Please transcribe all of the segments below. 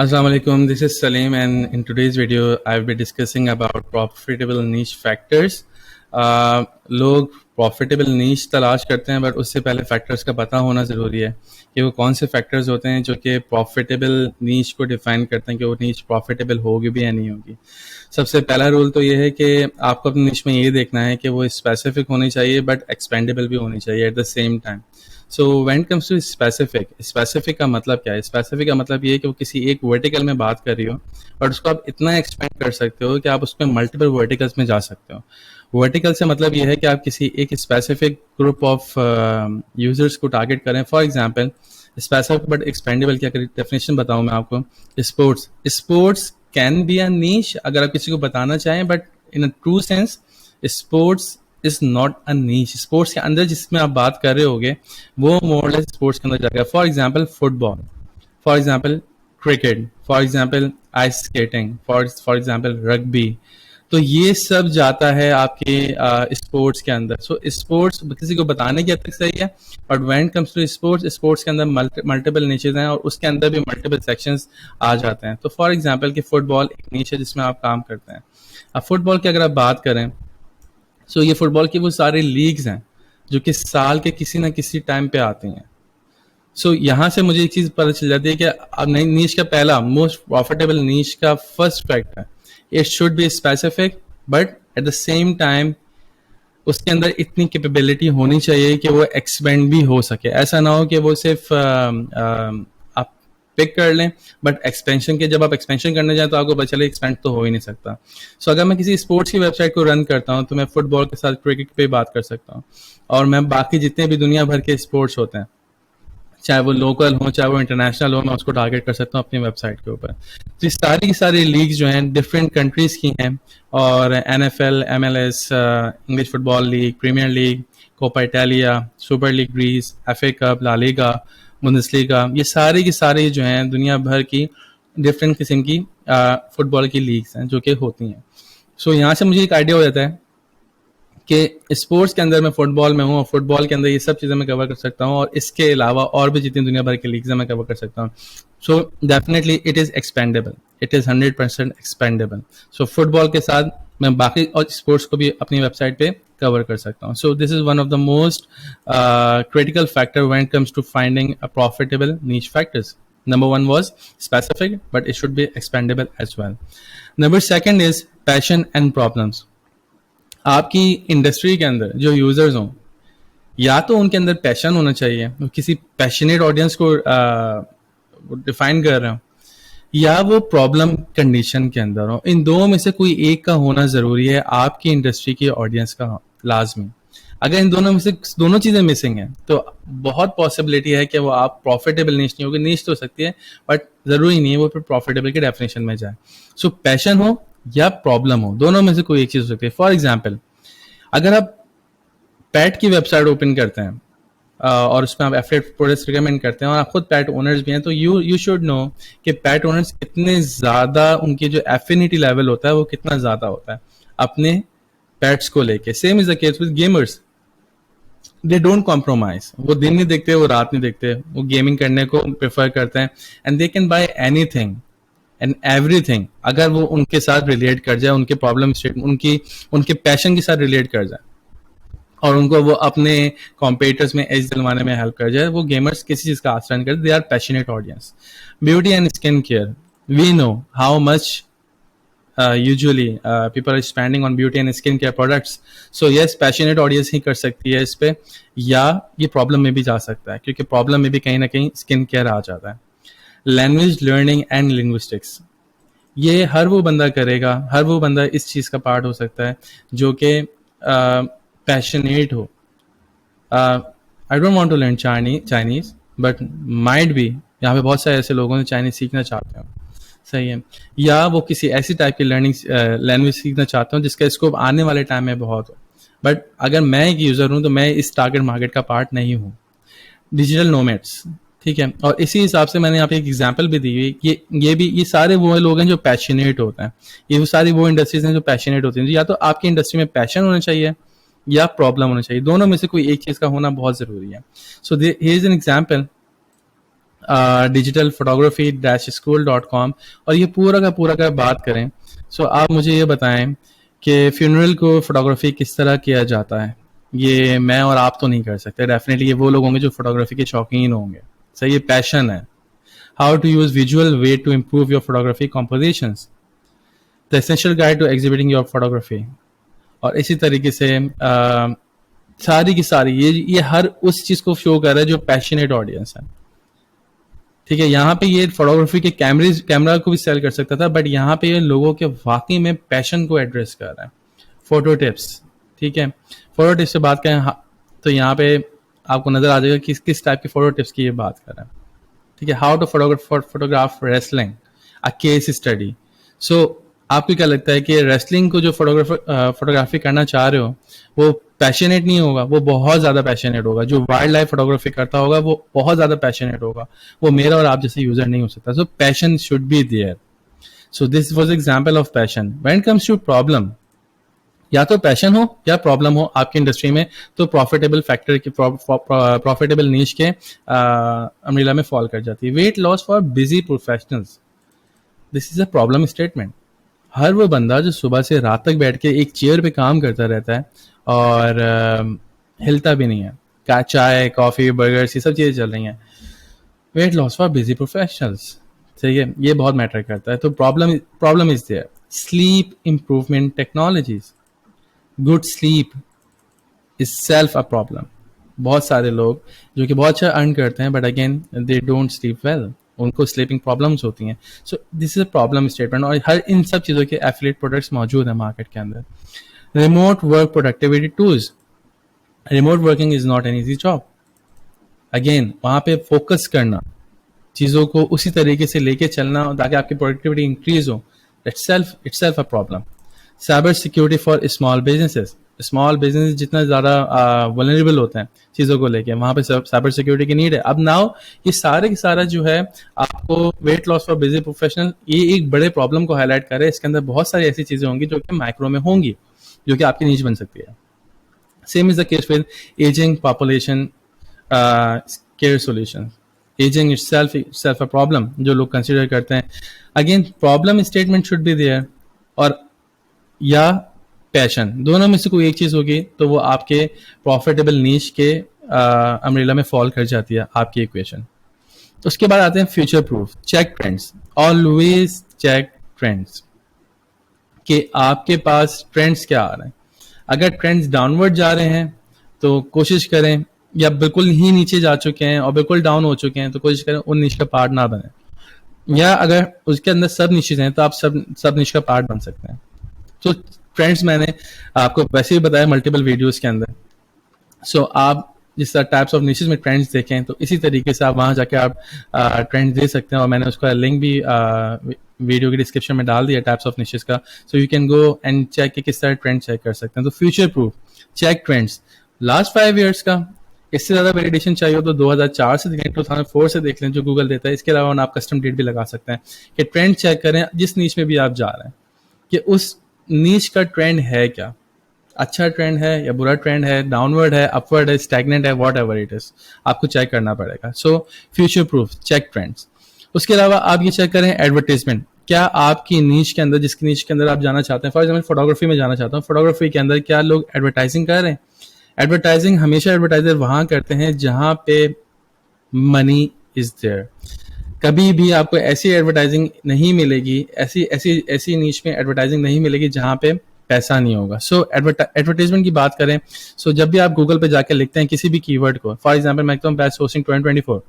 Assalamu alaikum. This is Salim, and in today's video, I'll be discussing about profitable niche factors. लोग profitable नीच तलाश करते हैं, but उससे पहले फैक्टर्स का पता होना ज़रूरी है कि वो कौन से फैक्टर्स होते हैं जो कि प्रॉफिटेबल नीच को डिफाइन करते हैं कि वो नीच प्रॉफिटेबल होगी भी या नहीं होगी. सबसे पहला रूल तो ये है कि आपको अपनी नीच में ये देखना है कि वो स्पेसिफिक होनी चाहिए बट एक्सपेंडेबल भी होनी चाहिए at the same time. So when comes to specific का मतलब क्या है? स्पेसिफिक का मतलब ये है कि वो किसी एक वर्टिकल में बात कर रही हो और उसको आप इतना एक्सपेंड कर सकते हो कि आप उसमें मल्टीपल वर्टिकल्स में जा सकते हो. वर्टिकल से मतलब ये है कि आप किसी एक स्पेसिफिक ग्रुप ऑफ यूजर्स को टारगेट करें. For example, specific but expendable की अगर डेफिनेशन बताऊं मैं आपको, sports can be a niche अगर आप किसी को बताना चाहें, but in a true sense sports is not a niche. Sports के अंदर जिसमें आप बात कर रहे होगे वो मोरलेस स्पोर्ट्स के अंदर जाएगा. For example football, for example cricket, for example ice skating, for example rugby. तो ये सब जाता है आपके स्पोर्ट्स के अंदर. सो स्पोर्ट्स किसी को बताने की हद तक सही है, but when comes to sports के अंदर मल्टीपल नीचेज हैं और उसके अंदर भी मल्टीपल सेक्शंस आ जाते हैं. तो फॉर एग्जांपल कि फुटबॉल एक नीच है जिसमें आप काम करते हैं. अब फुटबॉल की अगर आप बात करें, सो ये फुटबॉल की वो सारी लीग्स हैं जो कि साल के किसी ना किसी टाइम पे आती हैं. सो यहाँ से मुझे एक चीज़ पता चल जाती है कि अब नई नीश का पहला मोस्ट प्रॉफिटेबल नीश का फर्स्ट फैक्ट है, it should be specific but at the same time उसके अंदर इतनी कैपेबिलिटी होनी चाहिए कि वो एक्सपेंड भी हो सके. ऐसा ना हो कि वो सिर्फ आप पिक कर लें, बट एक्सपेंशन के जब आप एक्सपेंशन करने जाए तो आपको पता चले एक्सपेंड तो हो ही नहीं सकता. सो अगर मैं किसी स्पोर्ट्स की वेबसाइट को रन करता हूँ तो मैं फुटबॉल के साथ क्रिकेट पे बात कर सकता हूँ, और मैं बाकी जितने भी दुनिया भर के स्पोर्ट्स होते हैं, चाहे वो लोकल हो चाहे वो इंटरनेशनल हो, मैं उसको टारगेट कर सकता हूँ अपनी वेबसाइट के ऊपर. तो ये सारी की सारी लीग जो हैं डिफरेंट कंट्रीज की हैं, और NFL, MLS, English football league, premier league, Coppa Italia, super league Greece, FA cup, La Liga, Bundesliga, ये सारी की सारी जो हैं दुनिया भर की डिफरेंट किस्म की फुटबॉल की लीग्स हैं जो कि होती हैं. सो यहाँ से मुझे एक आइडिया हो जाता है कि स्पोर्ट्स के अंदर मैं फुटबॉल में हूँ और फुटबॉल के अंदर ये सब चीज़ें मैं कवर कर सकता हूँ, और इसके अलावा और भी जितनी दुनिया भर की लीग्स हैं मैं कवर कर सकता हूँ. So definitely it is expendable, it is 100% expendable. So football के साथ मैं बाकी और स्पोर्ट्स को भी अपनी वेबसाइट पे कवर कर सकता हूँ. So this is one of the most critical factor when it comes to finding a profitable niche factors. Number one was specific, but it should be expandable as well. Number second is passion and problems. आपकी industry के अंदर जो users हों, या तो उनके अंदर passion होना चाहिए, वो किसी पैशनेट ऑडियंस को डिफाइन कर रहे हो, या वो प्रॉब्लम कंडीशन के अंदर हो. इन दो में से कोई एक का होना ज़रूरी है आपकी इंडस्ट्री की ऑडियंस का, लाजमी. अगर इन दोनों में से दोनों चीज़ें मिसिंग हैं तो बहुत पॉसिबिलिटी है कि वो आप प्रॉफिटेबल नीश नहीं होगी. नीश तो हो सकती है बट ज़रूरी नहीं है वो फिर प्रॉफिटेबल की डेफिनेशन में जाए. सो पैशन हो या प्रॉब्लम हो, दोनों में से कोई एक चीज़ हो सकती है. फॉर एग्जाम्पल, अगर आप पैट की वेबसाइट ओपन करते हैं और उसमें आप एफिलिएट प्रोडक्ट्स रिकमेंड करते हैं और आप खुद पैट ओनर्स भी हैं, तो यू शुड नो कि पैट ओनर्स कितने ज़्यादा, उनकी जो एफिनिटी लेवल होता है वो कितना ज़्यादा होता है अपने पैट्स को लेके. Same is the case with gamers. They don't compromise. वो दिन नहीं देखते, वो रात नहीं देखते, वो गेमिंग करने को प्रेफर करते हैं, and they can buy anything and everything अगर वो उनके साथ रिलेट कर जाए, उनके प्रॉब्लम स्टेट उनके पैशन के साथ रिलेट कर जाए और उनको वो अपने कॉम्पिटिटर्स में एज दिलवाने में हेल्प कर जाए. वो गेमर्स किसी चीज़ का आश्रय नहीं करते. They are passionate audience. Beauty and skin care, we know how much usually people are spending on beauty and skin care products. So yes, passionate audience ही कर सकती है इस पे, या ये प्रॉब्लम में भी जा सकता है, क्योंकि प्रॉब्लम में भी कहीं ना कहीं स्किन केयर आ जाता है. लैंग्वेज लर्निंग एंड लिंग्विस्टिक्स, ये हर वो बंदा करेगा, हर वो बंदा इस चीज़ का पार्ट हो सकता है जो कि पैशनेट हो. I don't want to learn Chinese but might be यहाँ पे बहुत सारे ऐसे लोगों ने चाइनीज़ सीखना चाहते हैं, सही है, या वो किसी ऐसी टाइप की लैंग्वेज सीखना चाहता हूँ जिसका स्कोप आने वाले टाइम में बहुत हो. बट अगर मैं एक यूज़र हूँ तो मैं इस टारगेट मार्केट का पार्ट नहीं हूँ. डिजिटल नोमैड्स, ठीक है, और इसी हिसाब से मैंने यहाँ पे एक एग्जांपल भी दी हुई. ये सारे वो लोग हैं जो पैशनेट होते हैं. ये वो सारी वो इंडस्ट्रीज हैं जो पैशनेट होती हैं. या तो आपकी इंडस्ट्री में पैशन होना चाहिए या प्रॉब्लम होना चाहिए, दोनों में से कोई एक चीज़ का होना बहुत ज़रूरी है. So here is an example. digitalphotography-school.com, और ये पूरा का बात करें, सो आप मुझे ये बताएं कि फ्यूनरल को फोटोग्राफी किस तरह किया जाता है। ये मैं और आप तो नहीं कर सकते, डेफिनेटली ये वो लोग होंगे जो फोटोग्राफी के शौकीन होंगे। सही, ये पैशन है। How to use visual way to improve your photography compositions, the essential guide to exhibiting your photography. और इसी तरीके से सारी की सारी ये हर उस चीज को शो कर रहा है जो पैशनेट ऑडियंस है। ठीक है, यहाँ पे ये फोटोग्राफी के कैमरा को भी सेल कर सकता था, बट यहाँ पे ये लोगों के वाकई में पैशन को एड्रेस कर रहा है। फोटो टिप्स, ठीक है, फोटो टिप्स से बात करें, तो यहाँ पे आपको नजर आ जाएगा कि किस टाइप के फोटो टिप्स की ये बात कर रहे हैं। ठीक है, how to photograph wrestling, a case study. So आपको क्या लगता है कि रेसलिंग को जो फोटोग्राफी करना चाह रहे हो वो पैशनेट नहीं होगा? वो बहुत ज्यादा पैशनेट होगा। जो वाइल्ड लाइफ फोटोग्राफी करता होगा वो बहुत ज्यादा पैशनेट होगा। वो मेरा और आप जैसे यूजर नहीं हो सकता। So passion should be there. So this was example of passion. When it comes to problem, या तो पैशन हो या प्रॉब्लम हो आपकी इंडस्ट्री में, तो प्रॉफिटेबल फैक्टर की प्रॉफिटेबल नीश के अम्ब्रेला में फॉल कर जाती है। Weight loss for busy professionals, this is a problem statement. हर वो बंदा जो सुबह से रात तक बैठ के एक चेयर पे काम करता रहता है और हिलता भी नहीं है, चाय कॉफी बर्गर्स ये सब चीजें चल रही हैं। Weight loss for busy professionals, सही है, ये बहुत मैटर करता है। तो problem is there. Sleep improvement technologies, good sleep is self a problem. बहुत सारे लोग जो कि बहुत अच्छा अर्न करते हैं but again they don't sleep well, उनको स्लीपिंग प्रॉब्लम्स होती हैं। So this is a problem statement, और हर इन सब चीज़ों के एफिलिएट प्रोडक्ट्स मौजूद हैं मार्केट के अंदर। Remote work productivity tools, remote working is not an easy job. Again वहाँ पे फोकस करना, चीज़ों को उसी तरीके से लेके चलना ताकि आपकी प्रोडक्टिविटी इंक्रीज हो, itself a problem. Cyber security for small businesses, small business जितना ज़्यादा वल्नरेबल होते हैं चीज़ों को लेके, वहाँ पे साइबर सिक्योरिटी की नीड है। अब नाउ ये सारे की सारा जो है आपको wait loss for busy professional, ये एक बड़े प्रॉब्लम को हाईलाइट कर रहे हैं। इसके अंदर बहुत सारी ऐसी चीज़ें होंगी जो कि माइक्रो में होंगी, जो कि आपकी नीच बन सकती है। Same is the case with aging population care solution. Aging itself a problem जो लोग कंसिडर करते हैं। Again problem statement should be there, और या पैशन, दोनों में से कोई एक चीज होगी तो वो आपके प्रॉफिटेबल नीश के अम्ब्रेला में फॉल कर जाती है आपकी इक्वेशन। उसके बाद आते हैं future proof. Check trends, always check trends, कि आपके पास ट्रेंड्स क्या आ रहे हैं। अगर ट्रेंड्स डाउनवर्ड जा रहे हैं तो कोशिश करें, या बिल्कुल ही नीचे जा चुके हैं और बिल्कुल डाउन हो चुके हैं तो कोशिश करें उन निश का पार्ट ना बने, या अगर उसके अंदर सब निशेज हैं तो आप सब निश का पार्ट बन सकते हैं। तो ट्रेंड्स मैंने आपको वैसे ही बताया मल्टीपल वीडियोस के अंदर। सो आप जिस तरह टाइप्स ऑफ निशेज में ट्रेंड्स देखें तो इसी तरीके से आप वहां जाके आप ट्रेंड्स दे सकते हैं, और मैंने उसका लिंक भी वीडियो के डिस्क्रिप्शन में डाल दिया टाइप्स ऑफ निशेज का। So you can go and check कि किस तरह ट्रेंड चेक कर सकते हैं। तो future proof check trends last 5 years का। इससे ज्यादा वैलिडेशन चाहिए हो तो 2004 से देखें, 2004 से देख लें जो गूगल देता है। इसके अलावा आप कस्टम डेट भी लगा सकते हैं कि ट्रेंड चेक करें जिस नीच में भी आप जा रहे हैं, कि उस नीच का ट्रेंड है क्या, अच्छा ट्रेंड है या बुरा ट्रेंड है, डाउनवर्ड है, अपवर्ड है, स्टैग्नेंट है, वॉट एवर इट इज, आपको चेक करना पड़ेगा। So future proof check trends. उसके अलावा आप ये चेक करें एडवर्टाइजमेंट, क्या आपकी नीच के अंदर, जिसकी नीच के अंदर आप जाना चाहते हैं, फॉर एग्जाम्पल फोटोग्राफी में जाना चाहता हूँ, फोटोग्राफी के अंदर क्या लोग एडवर्टाइजिंग कर रहे हैं। एडवर्टाइजिंग हमेशा एडवर्टाइजर वहां करते हैं जहां पे मनी इज देयर। कभी भी आपको ऐसी एडवर्टाइजिंग नहीं मिलेगी, ऐसी नीच में एडवर्टाइजिंग नहीं मिलेगी जहां पे पैसा नहीं होगा। सो एडवर्टाइजमेंट की बात करें, सो जब भी आप गूगल पे जाकर लिखते हैं किसी भी कीवर्ड को, फॉर एग्जांपल मैं कहता हूं बेस्ट होस्टिंग 2024,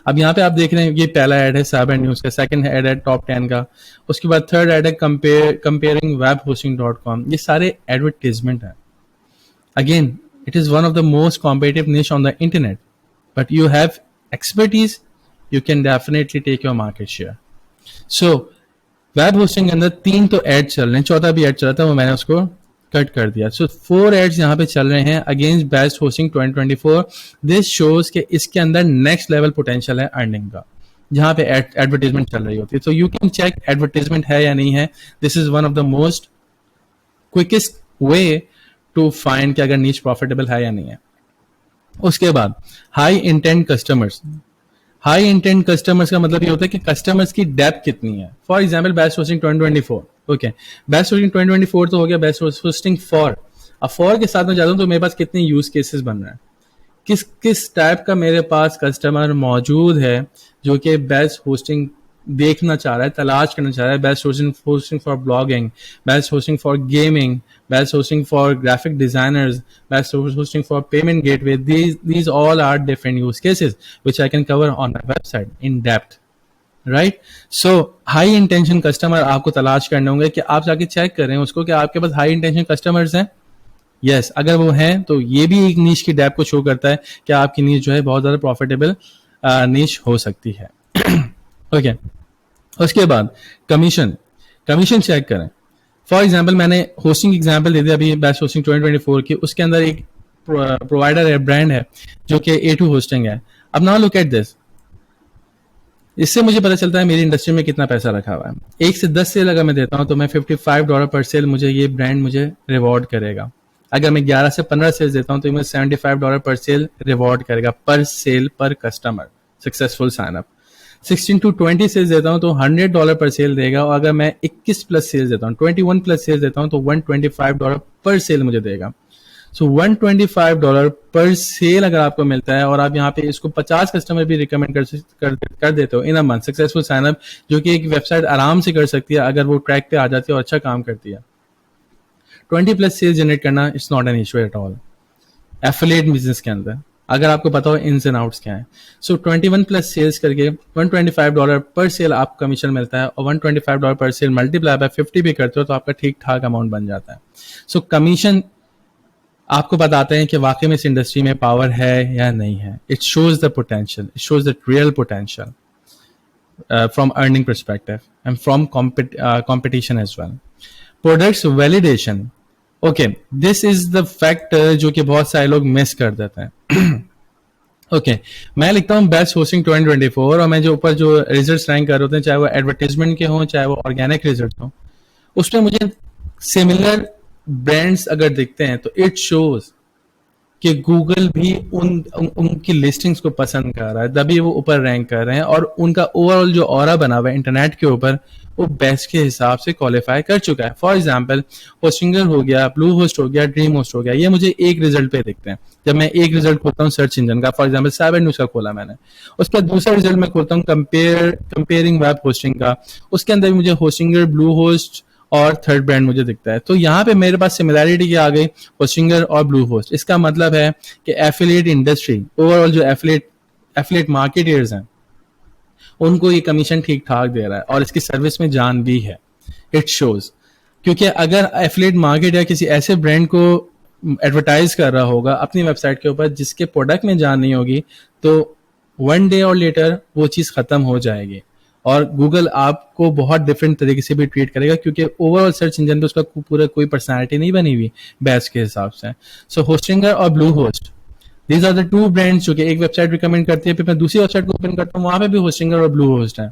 अब यहाँ पे आप देख रहे हैं ये पहला ऐड है साइबर न्यूज का, सेकंड ऐड है टॉप 10 का, उसके बाद थर्ड ऐड है कंपेयरिंग वेब होस्टिंग.com। ये सारे एडवर्टाइजमेंट है। Again it is one of the most competitive niche on the internet, but you have expertise, you can definitely take your market share. So web hosting के अंदर 3 तो add चल रहे हैं, चौथा भी एड चल रहा था वो मैंने उसको कट कर दिया। सो 4 एड्स यहाँ पे चल रहे हैं against best hosting 2024। This shows के इसके अंदर नेक्स्ट लेवल पोटेंशियल है अर्निंग का, जहाँ पे एडवर्टाइजमेंट चल रही होती है। तो यू कैन चेक एडवर्टाइजमेंट है या नहीं है। This is one of the most quickest way to find कि अगर नीच प्रॉफिटेबल है या नहीं है। उसके बाद high intent customers, high intent customers का मतलब ये होता है कि कस्टमर्स की डेप्थ कितनी है. For example best hosting 2024. Okay, best hosting 2024 तो हो गया. बेस्ट होस्टिंग फॉर, अब फॉर के साथ में जाता हूँ तो मेरे पास कितने यूज केसेस बन रहे हैं, किस किस टाइप का मेरे पास कस्टमर मौजूद है जो कि बेस्ट होस्टिंग देखना चाह रहा है, तलाश करना चाह रहा है. Best hosting for blogging, best hosting for gaming, best hosting for graphic designers, best hosting for payment gateway. These all are different use cases which I can cover on my website in depth. Right. So high intention customer आपको तलाश करने होंगे कि आप जाके check करें उसको कि आपके पास हाई इंटेंशन कस्टमर्स हैं. यस, अगर वो हैं तो ये भी एक नीश की डेप को शो करता है कि आपकी नीश जो है बहुत ज़्यादा प्रॉफिटेबल नीश हो सकती है. ओके, उसके बाद कमीशन. कमीशन चेक करें. फॉर एग्जाम्पल मैंने होस्टिंग एग्जाम्पल दे दिया अभी बेस्ट होस्टिंग 2024 की. उसके अंदर एक प्रोवाइडर है, ब्रांड है जो कि A2 होस्टिंग है. अब नाउ लुक एट दिस. इससे मुझे पता चलता है मेरी इंडस्ट्री में कितना पैसा रखा हुआ है. 1 से 10 सेल अगर मैं देता हूं तो मैं $55 पर सेल मुझे ये ब्रांड मुझे रिवॉर्ड करेगा. अगर मैं 11 से 15 सेल्स देता हूं तो मुझे $75 पर सेल रिवॉर्ड करेगा, पर सेल पर customer successful sign up. 16 to 20 sales देता हूं तो $100 पर सेल देगा. और अगर मैं 21 प्लस सेल्स देता हूं, 21 प्लस सेल्स देता हूं तो $125 पर सेल मुझे देगा. सो $125 पर सेल अगर आपको मिलता है और आप यहाँ पे इसको 50 कस्टमर भी रिकमेंड कर देते हो in a month, successful sign up, जो कि एक वेबसाइट आराम से कर सकती है अगर वो ट्रैक पे आ जाती है और अच्छा काम करती है. 20 प्लस सेल्स जनरेट करना it's not an issue at all affiliate business के अंदर, अगर आपको पता हो इन्स एंड आउट्स क्या है. सो 21 प्लस सेल्स करके $125 पर सेल आपको कमीशन मिलता है. और $125 पर सेल मल्टीप्लाई बाय 50 भी करते हो तो आपका ठीक ठाक अमाउंट बन जाता है. सो कमीशन आपको बताते हैं कि वाकई में इस इंडस्ट्री में पावर है या नहीं है. It shows the potential, it shows the real potential from earning perspective and from competition as well. Products validation. Okay, this is the factor जो कि बहुत सारे लोग मिस कर देते हैं. ओके, मैं लिखता हूँ बेस्ट होस्टिंग 2024 और मैं जो ऊपर जो रिजल्ट्स रैंक कर रहे होते हैं, चाहे वो एडवर्टाइजमेंट के हों चाहे वो ऑर्गेनिक रिजल्ट हों, उसमें मुझे सिमिलर ब्रांड्स अगर दिखते हैं तो इट शोज कि गूगल भी उनकी लिस्टिंग्स को पसंद कर रहा है, तभी वो ऊपर रैंक कर रहे हैं. और उनका ओवरऑल जो ऑरा बना हुआ है इंटरनेट के ऊपर वो बेस्ट के हिसाब से क्वालिफाई कर चुका है. फॉर एग्जांपल होस्टिंगर हो गया, ब्लू होस्ट हो गया, ड्रीम होस्ट हो गया, ये मुझे एक रिजल्ट पे दिखते हैं. जब मैं एक रिजल्ट खोलता हूँ सर्च इंजन का, फॉर एग्जांपल साइबर न्यूज का खोला मैंने, उसके बाद दूसरा रिजल्ट मैं खोलता हूँ कंपेयरिंग वेब होस्टिंग का, उसके अंदर भी मुझे होस्टिंगर, ब्लू होस्ट और थर्ड ब्रांड मुझे दिखता है. तो यहाँ पे मेरे पास सिमिलैरिटी क्या आ गई, होस्टिंगर और ब्लू होस्ट. इसका मतलब है कि एफिलिएट इंडस्ट्री, ओवरऑल जो एफिलिएट मार्केटर्स हैं, उनको ये कमीशन ठीक ठाक दे रहा है और इसकी सर्विस में जान भी है. इट शोज, क्योंकि अगर एफिलिएट मार्केट या किसी ऐसे ब्रांड को एडवर्टाइज कर रहा होगा अपनी वेबसाइट के ऊपर जिसके प्रोडक्ट में जान नहीं होगी, तो वन डे और लेटर वो चीज खत्म हो जाएगी और गूगल आपको बहुत डिफरेंट तरीके से भी ट्रीट करेगा, क्योंकि ओवरऑल सर्च इंजन पे उसका पूरा कोई पर्सनैलिटी नहीं बनी हुई बेस्ट के हिसाब से. सो होस्टिंगर और Bluehost, these are the two brands जो कि एक वेबसाइट रिकमेंड करती है, फिर मैं दूसरी वेबसाइट को ओपन करता हूँ, वहां पे भी होस्टिंगर और ब्लू होस्ट है.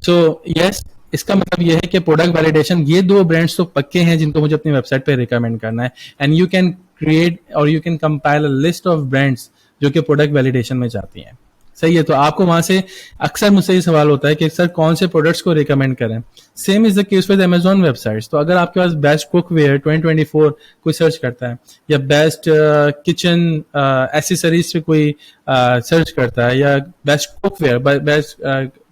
सो यस, इसका मतलब यह है कि प्रोडक्ट वैलिडेशन, ये दो ब्रांड्स तो पक्के हैं जिनको मुझे अपनी वेबसाइट पे रिकमेंड करना है. एंड यू कैन क्रिएट और you can compile a list of brands जो कि प्रोडक्ट वैलिडेशन में जाती हैं. सही है. तो आपको वहां से अक्सर मुझसे ये सवाल होता है कि सर कौन से प्रोडक्ट्स को रिकमेंड करें. Same is the case with Amazon websites. तो अगर आपके पास बेस्ट कुकवेयर 2024 कोई सर्च करता है या बेस्ट किचन एसेसरीज पे कोई सर्च करता है या best cookware, best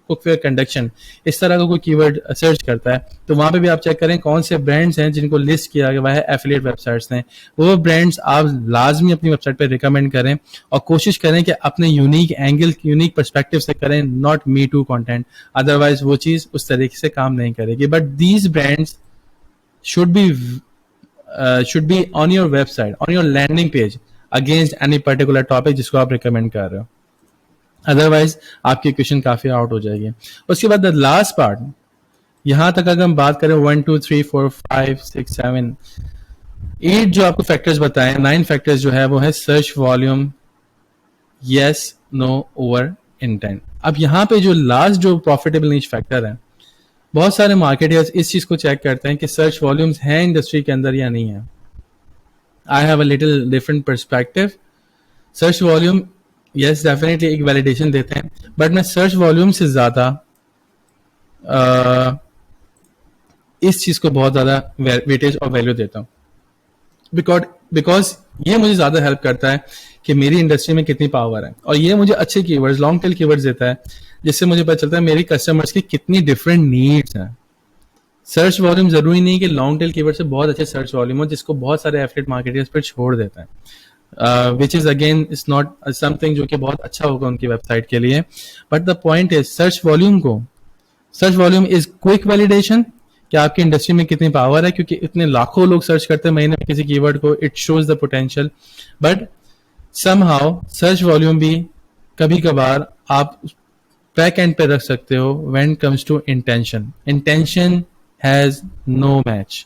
cookware conduction, इस तरह का कोई कीवर्ड सर्च करता है, तो वहां पे भी आप चेक करें कौन से ब्रांड्स हैं जिनको लिस्ट किया गया है एफिलिएट वेबसाइट्स ने. वो ब्रांड्स आप लाजमी अपनी वेबसाइट पे रिकमेंड करें और कोशिश करें कि अपने यूनिक एंगल, यूनिक पर्सपेक्टिव से करें, not me to content. Otherwise वो चीज उस तरीके से काम नहीं करेगी. But these brands should be on your website, on your landing page against any particular topic जिसको आप रिकमेंड कर रहे हो. अदरवाइज आपकी क्वेश्चन काफी आउट हो जाएगी. उसके बाद द लास्ट पार्ट, यहां तक अगर हम बात करें 1 2 3 4 5 6 7 8 जो आपको फैक्टर्स बताएं, 9 फैक्टर्स जो है वो है search volume, yes, no, over, intent. अब यहाँ पे जो लास्ट जो प्रॉफिटेबल नीच फैक्टर है, बहुत सारे मार्केटर्स इस चीज को चेक करते हैं कि सर्च वॉल्यूम्स हैं इंडस्ट्री के अंदर या नहीं है. I have a little different perspective. Search volume yes definitely एक वैलिडेशन देते हैं, बट मैं सर्च वॉल्यूम से ज़्यादा इस चीज़ को बहुत ज़्यादा वेटेज और वैल्यू देता हूँ, बिकॉज बिकॉज ये मुझे ज़्यादा हेल्प करता है कि मेरी इंडस्ट्री में कितनी पावर है, और ये मुझे अच्छे कीवर्ड्स, लॉन्ग टेल कीवर्ड्स देता है, जिससे मुझे पता चलता है मेरी कस्टमर्स की कितनी डिफरेंट नीड्स हैं। सर्च वॉल्यूम जरूरी नहीं कि लॉन्ग टेल कीवर्ड से बहुत अच्छे सर्च वॉल्यूम हो, जिसको बहुत सारे एफिलिएट मार्केटर्स पर छोड़ देता है, which is again is not something जो कि बहुत अच्छा होगा उनकी वेबसाइट के लिए। But the point is search volume is quick validation कि आपकी इंडस्ट्री में कितनी पावर है, क्योंकि इतने लाखों लोग सर्च करते हैं महीने में किसी कीवर्ड को, it shows the potential. But somehow search volume भी कभी कभार आप बैक एंड पे रख सकते हो when comes to intention has no match.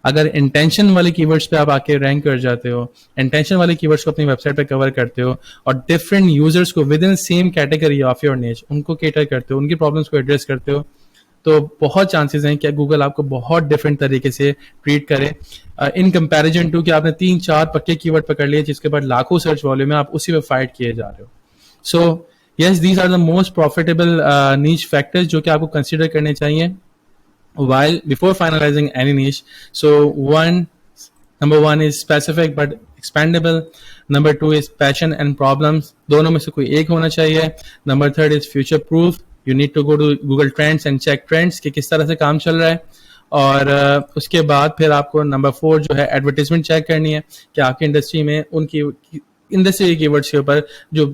अगर इंटेंशन वाले कीवर्ड्स पे आप आके रैंक कर जाते हो, इंटेंशन वाले कीवर्ड्स को अपनी वेबसाइट पे कवर करते हो, और डिफरेंट यूजर्स को with in same category of your निच उनको केटर करते हो, उनकी प्रॉब्लम्स को एड्रेस करते हो, तो बहुत चांसेस हैं कि गूगल आपको बहुत डिफरेंट तरीके से ट्रीट करे इन कंपैरिजन टू कि आपने 3-4 पक्के कीवर्ड पकड़ लिए जिसके बाद लाखों सर्च वॉल्यूम में आप उसी पे फाइट किए जा रहे हो। So yes, these are the most profitable niche factors जो कि आपको कंसिडर करने चाहिए while before finalizing any niche. So number one is specific but expandable. Number two is passion and problems. दोनों में से कोई एक होना चाहिए. Number third is future proof. You need to go to Google Trends and check trends कि किस तरह से काम चल रहा है. और उसके बाद फिर आपको नंबर 4 जो है एडवर्टीजमेंट चेक करनी है कि आपकी इंडस्ट्री में उनकी इंडस्ट्री कीवर्ड्स के ऊपर जो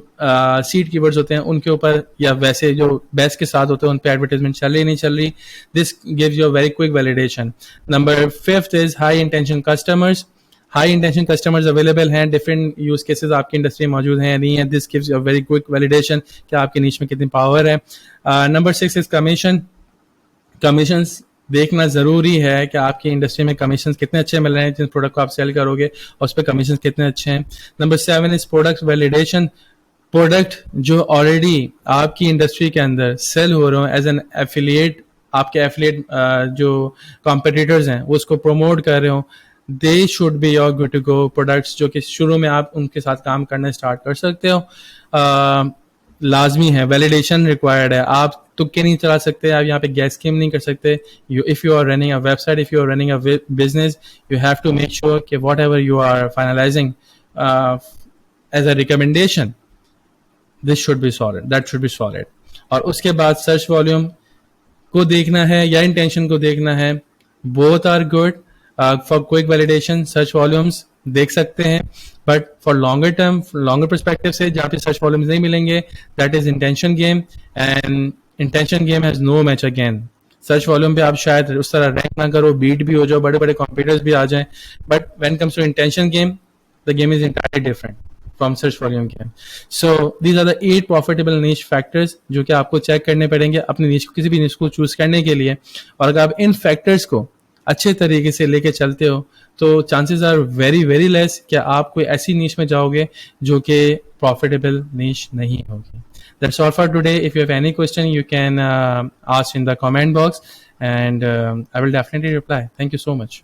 सीड कीवर्ड्स होते हैं उनके ऊपर, या वैसे जो बेस्ट के साथ होते हैं उन पे एडवर्टाइजमेंट चल रही नहीं चल रही. This gives you a very quick validation. Number 5 is high intention customers. High intention customers available हैं, डिफरेंट यूज केसेस आपकी इंडस्ट्री में मौजूद हैं या नहीं है. This gives you a very quick validation कि आपकी नीच में कितनी पावर है. नंबर 6 इज कमीशंस देखना जरूरी है कि आपकी इंडस्ट्री में कमीशन कितने अच्छे मिल रहे हैं, जिस प्रोडक्ट को आप सेल करोगे और उस पर कमीशन कितने अच्छे हैं. Number 7 is product validation. Product जो ऑलरेडी आपकी इंडस्ट्री के अंदर सेल हो रहे हो एज एन एफिलिएट, आपके एफिलिएट जो कॉम्पिटिटर्स हैं वो उसको प्रमोट कर रहे हो, they should be your good to go products, जो कि शुरू में आप उनके साथ काम करना स्टार्ट कर सकते हो. लाजमी है, वैलिडेशन रिक्वायर्ड है. आप तुक्के नहीं चला सकते, आप यहाँ पे गैस स्कीम नहीं कर सकते. If you are running a website, if you are running a business, you have to make sure कि whatever you are finalising as a recommendation, this should be solid, that should be solid. और उसके बाद search volume को देखना है या intention को देखना है, both are good. For quick validation search volumes देख सकते हैं, but for longer term, longer perspective से जहाँ पे सर्च वॉल्यूम्स नहीं मिलेंगे, that is intention game, and intention game has no match again. Search volume पे आप शायद उस तरह रैंक ना करो, बीट भी हो जाओ, बड़े बड़े कॉम्पिटिटर्स भी आ जाएं, but when comes to intention game, the game is entirely different from search volume game. So these are the 8 profitable niche factors जो कि आपको चेक करने पड़ेंगे अपनी नीश को, किसी भी नीश को चूज करने के लिए. और अगर आप इन फैक्टर्स को अच्छे तरीके से लेके चलते हो तो chances are very very less कि आप कोई ऐसी नीश में जाओगे जो कि प्रॉफिटेबल नीश नहीं होगी. That's all for today. If you have any question, you can ask in the comment box, and I will definitely reply. Thank you so much.